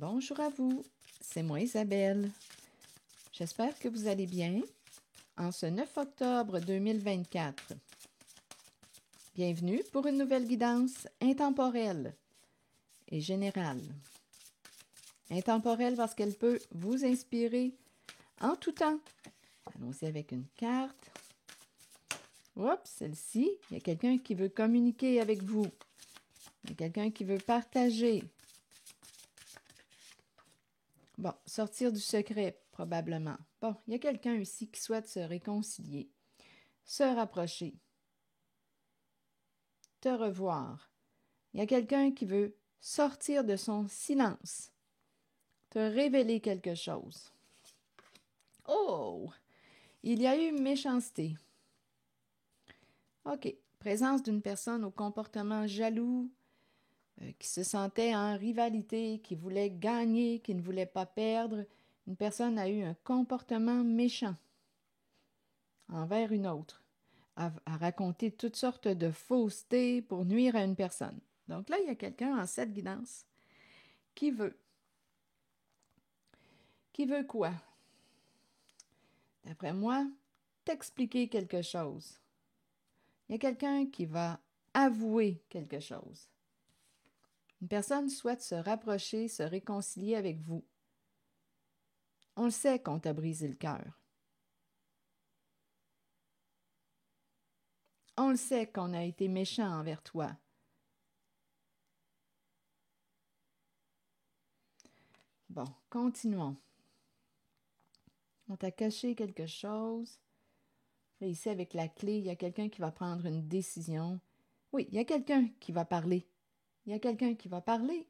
Bonjour à vous, c'est moi Isabelle. J'espère que vous allez bien en ce 9 octobre 2024. Bienvenue pour une nouvelle guidance intemporelle et générale. Intemporelle parce qu'elle peut vous inspirer en tout temps. Allons-y avec une carte. Oups, celle-ci, il y a quelqu'un qui veut communiquer avec vous. Il y a quelqu'un qui veut partager. Bon, sortir du secret, probablement. Bon, il y a quelqu'un ici qui souhaite se réconcilier, se rapprocher, te revoir. Il y a quelqu'un qui veut sortir de son silence, te révéler quelque chose. Oh! Il y a eu méchanceté. OK. Présence d'une personne au comportement jaloux, qui se sentait en rivalité, qui voulait gagner, qui ne voulait pas perdre. Une personne a eu un comportement méchant envers une autre, à raconter toutes sortes de faussetés pour nuire à une personne. Donc là, il y a quelqu'un en cette guidance qui veut. Qui veut quoi? D'après moi, t'expliquer quelque chose. Il y a quelqu'un qui va avouer quelque chose. Une personne souhaite se rapprocher, se réconcilier avec vous. On le sait qu'on t'a brisé le cœur. On le sait qu'on a été méchant envers toi. Bon, continuons. On t'a caché quelque chose. Là, ici, avec la clé, il y a quelqu'un qui va prendre une décision. Oui, il y a quelqu'un qui va parler. Il y a quelqu'un qui va parler.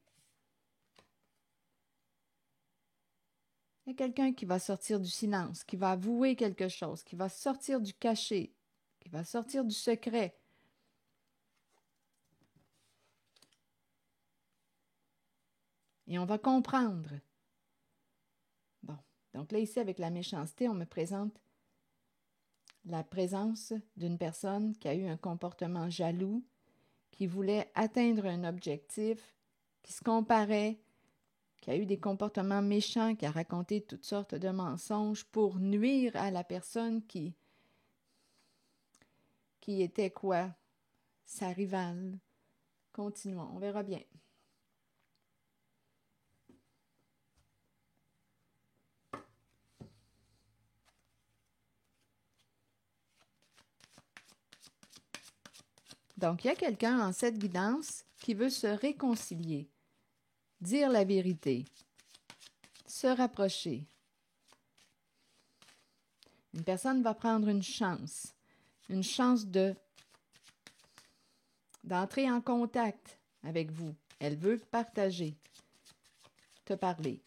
Il y a quelqu'un qui va sortir du silence, qui va avouer quelque chose, qui va sortir du cachet, qui va sortir du secret. Et on va comprendre. Bon, donc là, ici, avec la méchanceté, on me présente la présence d'une personne qui a eu un comportement jaloux, qui voulait atteindre un objectif, qui se comparait, qui a eu des comportements méchants, qui a raconté toutes sortes de mensonges pour nuire à la personne qui était quoi? Sa rivale. Continuons, on verra bien. Donc, il y a quelqu'un en cette guidance qui veut se réconcilier, dire la vérité, se rapprocher. Une personne va prendre une chance d'entrer en contact avec vous. Elle veut partager, te parler.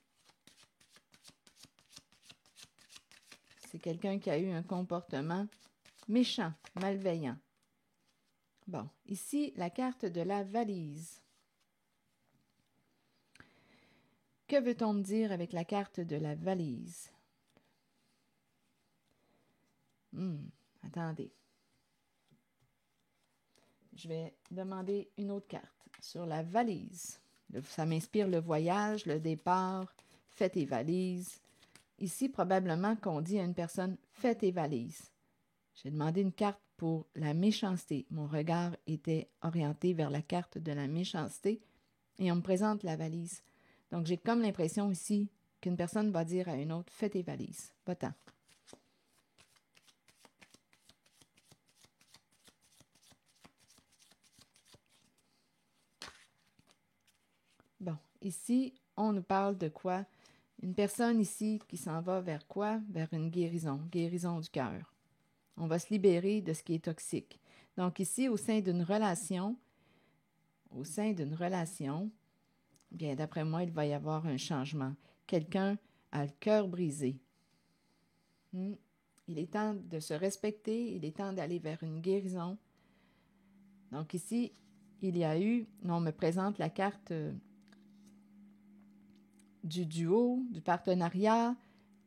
C'est quelqu'un qui a eu un comportement méchant, malveillant. Bon, ici, la carte de la valise. Que veut-on me dire avec la carte de la valise? Attendez. Je vais demander une autre carte sur la valise. Ça m'inspire le voyage, le départ, fais tes valises. Ici, probablement qu'on dit à une personne, fais tes valises. J'ai demandé une carte pour la méchanceté. Mon regard était orienté vers la carte de la méchanceté et on me présente la valise. Donc, j'ai comme l'impression ici qu'une personne va dire à une autre, fais tes valises, va-t'en. Bon, ici, on nous parle de quoi? Une personne ici qui s'en va vers quoi? Vers une guérison du cœur. On va se libérer de ce qui est toxique. Donc ici, au sein d'une relation, bien d'après moi, il va y avoir un changement. Quelqu'un a le cœur brisé. Il est temps de se respecter, il est temps d'aller vers une guérison. Donc ici, on me présente la carte du duo, du partenariat,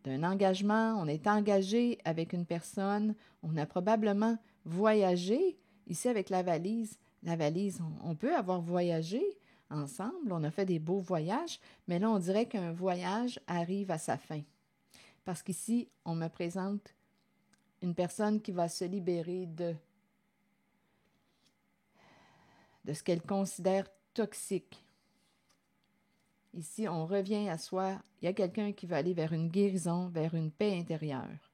d'un engagement. On est engagé avec une personne. On a probablement voyagé. Ici, avec la valise, on peut avoir voyagé. ensemble, on a fait des beaux voyages, mais là, on dirait qu'un voyage arrive à sa fin. Parce qu'ici, on me présente une personne qui va se libérer de ce qu'elle considère toxique. Ici, on revient à soi. Il y a quelqu'un qui va aller vers une guérison, vers une paix intérieure.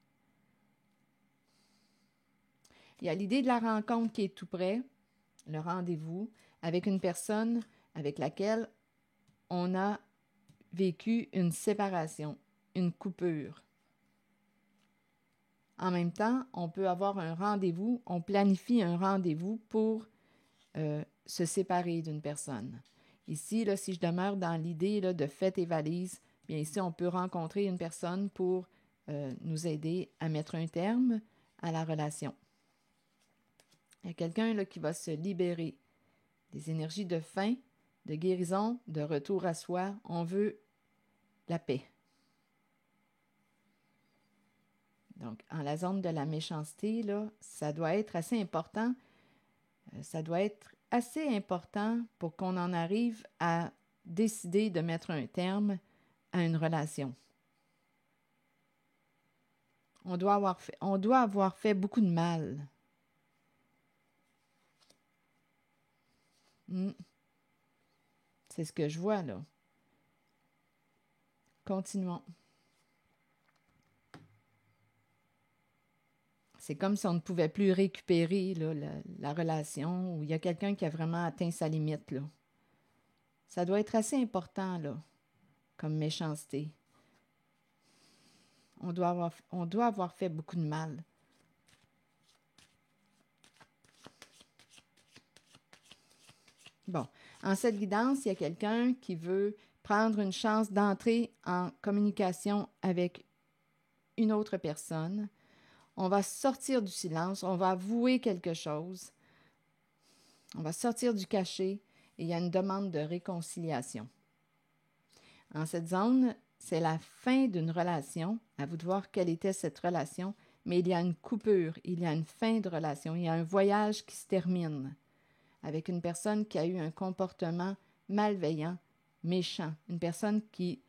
Il y a l'idée de la rencontre qui est tout près, le rendez-vous, avec une personne avec laquelle on a vécu une séparation, une coupure. En même temps, on peut avoir un rendez-vous, on planifie un rendez-vous pour se séparer d'une personne. Ici, là, si je demeure dans l'idée là, de fais tes valises, bien ici, on peut rencontrer une personne pour nous aider à mettre un terme à la relation. Il y a quelqu'un là, qui va se libérer des énergies de fin, de guérison, de retour à soi. On veut la paix. Donc, en la zone de la méchanceté, là, ça doit être assez important. Ça doit être assez important pour qu'on en arrive à décider de mettre un terme à une relation. On doit avoir fait beaucoup de mal. C'est ce que je vois là. Continuons. C'est comme si on ne pouvait plus récupérer là, la relation où il y a quelqu'un qui a vraiment atteint sa limite. Là. Ça doit être assez important là, comme méchanceté. On doit avoir fait beaucoup de mal. Bon, en cette guidance, il y a quelqu'un qui veut prendre une chance d'entrer en communication avec une autre personne. On va sortir du silence, on va avouer quelque chose, on va sortir du cachet et il y a une demande de réconciliation. En cette zone, c'est la fin d'une relation. À vous de voir quelle était cette relation, mais il y a une coupure, il y a une fin de relation, il y a un voyage qui se termine avec une personne qui a eu un comportement malveillant, méchant, une personne qui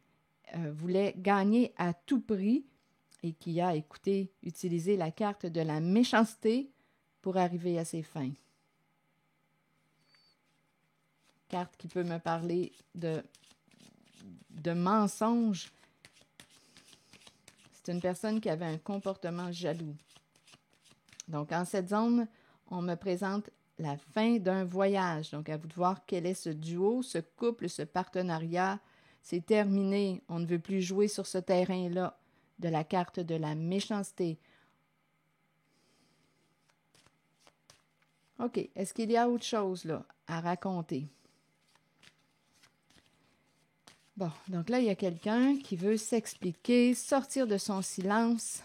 voulait gagner à tout prix et qui a, utilisé la carte de la méchanceté pour arriver à ses fins. Carte qui peut me parler de mensonge. C'est une personne qui avait un comportement jaloux. Donc, en cette zone, on me présente la fin d'un voyage. Donc, à vous de voir quel est ce duo, ce couple, ce partenariat. C'est terminé. On ne veut plus jouer sur ce terrain-là de la carte de la méchanceté. OK. Est-ce qu'il y a autre chose là à raconter? Bon, donc là, il y a quelqu'un qui veut s'expliquer, sortir de son silence,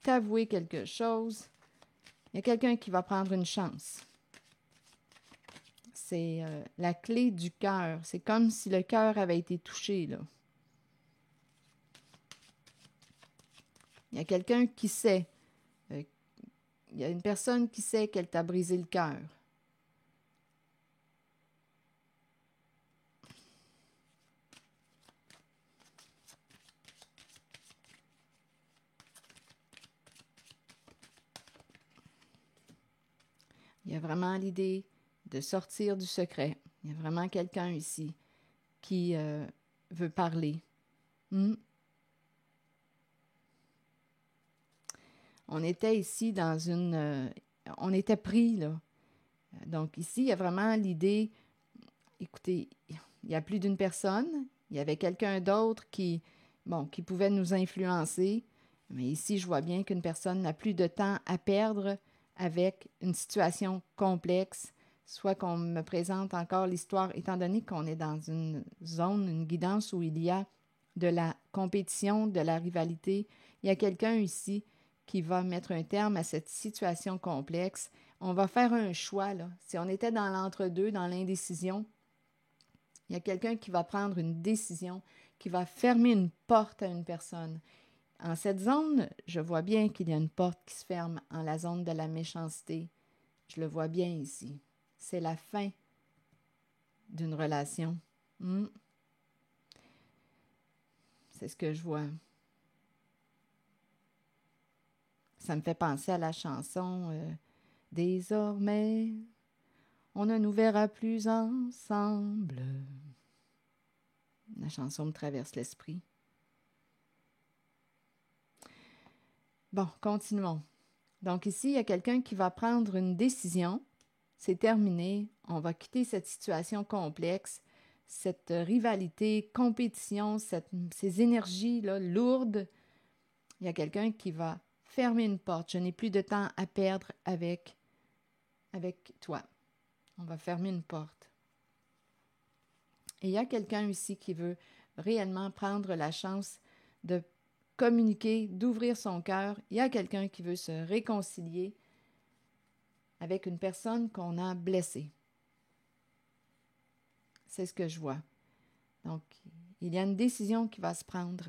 t'avouer quelque chose. Il y a quelqu'un qui va prendre une chance. C'est la clé du cœur. C'est comme si le cœur avait été touché, là. Il y a quelqu'un qui sait. Il y a une personne qui sait qu'elle t'a brisé le cœur. Il y a vraiment l'idée de sortir du secret. Il y a vraiment quelqu'un ici qui veut parler. On était ici dans une... on était pris, là. Donc ici, il y a vraiment l'idée... Écoutez, il y a plus d'une personne. Il y avait quelqu'un d'autre qui pouvait nous influencer. Mais ici, je vois bien qu'une personne n'a plus de temps à perdre avec une situation complexe, soit qu'on me présente encore l'histoire, étant donné qu'on est dans une zone, une guidance où il y a de la compétition, de la rivalité. Il y a quelqu'un ici qui va mettre un terme à cette situation complexe. On va faire un choix, là. Si on était dans l'entre-deux, dans l'indécision, il y a quelqu'un qui va prendre une décision, qui va fermer une porte à une personne. En cette zone, je vois bien qu'il y a une porte qui se ferme en la zone de la méchanceté. Je le vois bien ici. C'est la fin d'une relation. C'est ce que je vois. Ça me fait penser à la chanson Désormais, on ne nous verra plus ensemble. La chanson me traverse l'esprit. Bon, continuons. Donc ici, il y a quelqu'un qui va prendre une décision. C'est terminé. On va quitter cette situation complexe, cette rivalité, compétition, ces énergies-là lourdes. Il y a quelqu'un qui va fermer une porte. Je n'ai plus de temps à perdre avec toi. On va fermer une porte. Et il y a quelqu'un ici qui veut réellement prendre la chance de communiquer, d'ouvrir son cœur. Il y a quelqu'un qui veut se réconcilier avec une personne qu'on a blessée. C'est ce que je vois. Donc, il y a une décision qui va se prendre.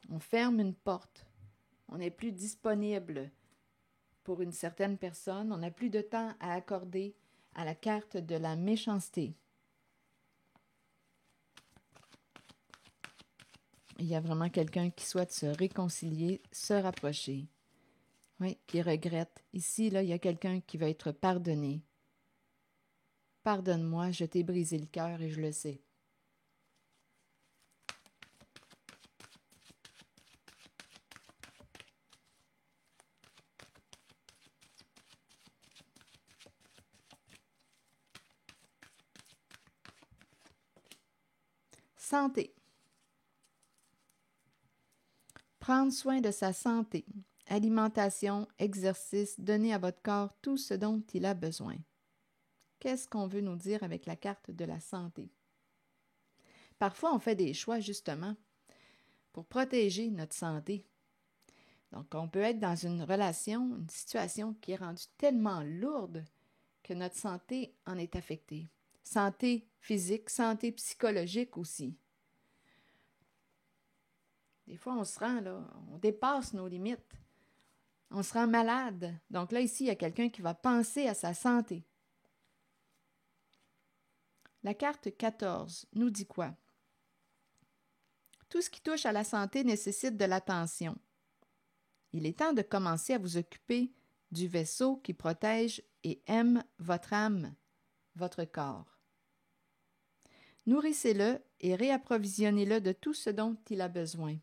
On ferme une porte. On n'est plus disponible pour une certaine personne. On n'a plus de temps à accorder à la carte de la méchanceté. Il y a vraiment quelqu'un qui souhaite se réconcilier, se rapprocher. Oui, qui regrette. Ici, là, il y a quelqu'un qui va être pardonné. Pardonne-moi, je t'ai brisé le cœur et je le sais. Santé. Prendre soin de sa santé. Alimentation, exercice, donner à votre corps tout ce dont il a besoin. Qu'est-ce qu'on veut nous dire avec la carte de la santé? Parfois, on fait des choix, justement, pour protéger notre santé. Donc, on peut être dans une relation, une situation qui est rendue tellement lourde que notre santé en est affectée. Santé physique, santé psychologique aussi. Des fois, on se rend là, on dépasse nos limites. On se rend malade. Donc là, ici, il y a quelqu'un qui va penser à sa santé. La carte 14 nous dit quoi? Tout ce qui touche à la santé nécessite de l'attention. Il est temps de commencer à vous occuper du vaisseau qui protège et aime votre âme, votre corps. Nourrissez-le et réapprovisionnez-le de tout ce dont il a besoin.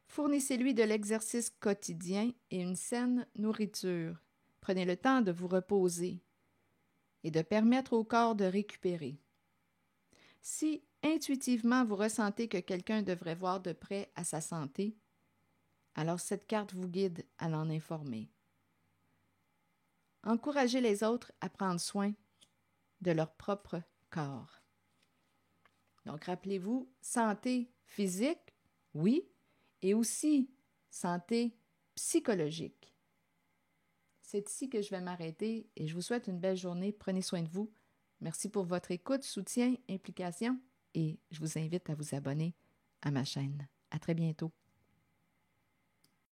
Fournissez-lui de l'exercice quotidien et une saine nourriture. Prenez le temps de vous reposer et de permettre au corps de récupérer. Si intuitivement vous ressentez que quelqu'un devrait voir de près à sa santé, alors cette carte vous guide à l'en informer. Encouragez les autres à prendre soin de leur propre corps. Donc rappelez-vous, santé physique, oui, et aussi santé psychologique. C'est ici que je vais m'arrêter et je vous souhaite une belle journée. Prenez soin de vous. Merci pour votre écoute, soutien, implication et je vous invite à vous abonner à ma chaîne. À très bientôt.